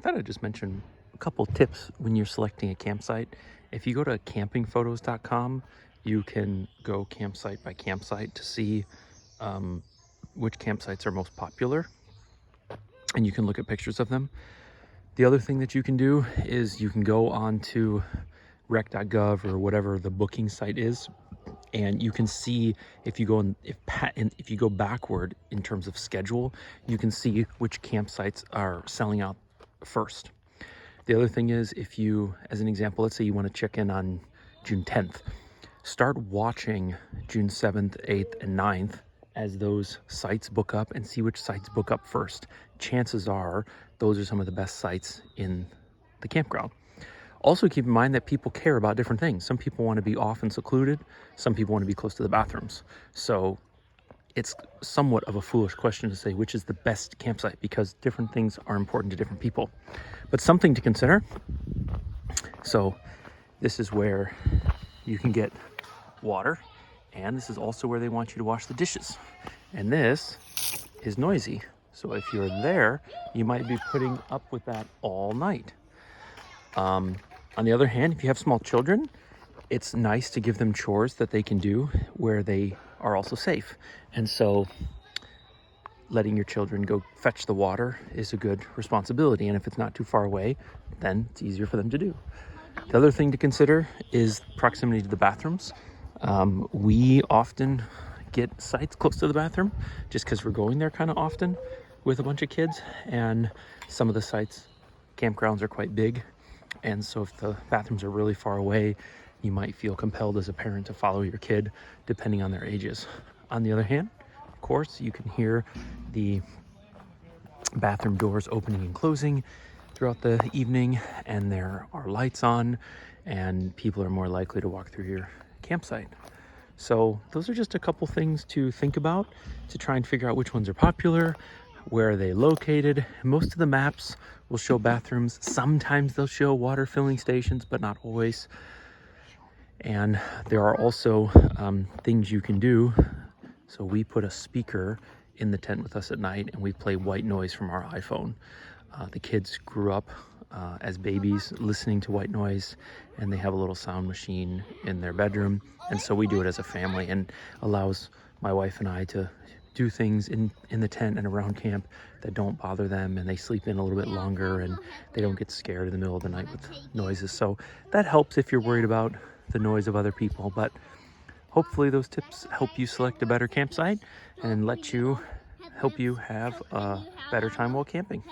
thought I'd just mention a couple tips when you're selecting a campsite. If you go to campingphotos.com, you can go campsite by campsite to see which campsites are most popular, and you can look at pictures of them. The other thing that you can do is you can go on to rec.gov or whatever the booking site is, and you can see if you go backward in terms of schedule, you can see which campsites are selling out first. The other thing is, if you, as an example, let's say you want to check in on June 10th, start watching June 7th, 8th, and 9th as those sites book up and see which sites book up first. Chances are those are some of the best sites in the campground. Also keep in mind that people care about different things. Some people want to be off and secluded. Some people want to be close to the bathrooms. So it's somewhat of a foolish question to say which is the best campsite, because different things are important to different people. But something to consider. So this is where you can get water, and this is also where they want you to wash the dishes. And this is noisy. So if you're there, you might be putting up with that all night. On the other hand, if you have small children, it's nice to give them chores that they can do where they are also safe. And so letting your children go fetch the water is a good responsibility. And if it's not too far away, then it's easier for them to do. The other thing to consider is proximity to the bathrooms. We often get sites close to the bathroom just because we're going there kind of often with a bunch of kids. And some of the sites, campgrounds, are quite big. And so if the bathrooms are really far away, you might feel compelled as a parent to follow your kid, depending on their ages. On the other hand, of course, you can hear the bathroom doors opening and closing throughout the evening, and there are lights on, and people are more likely to walk through your campsite. So those are just a couple things to think about to try and figure out which ones are popular, where are they located. Most of the maps will show bathrooms. Sometimes they'll show water filling stations, but not always. And there are also things you can do. So we put a speaker in the tent with us at night, and we play white noise from our iPhone. The kids grew up as babies listening to white noise, and they have a little sound machine in their bedroom. And so we do it as a family, and allows my wife and I to do things in the tent and around camp that don't bother them, and they sleep in a little bit longer, and they don't get scared in the middle of the night with noises. So that helps if you're worried about the noise of other people. But hopefully those tips help you select a better campsite and help you have a better time while camping.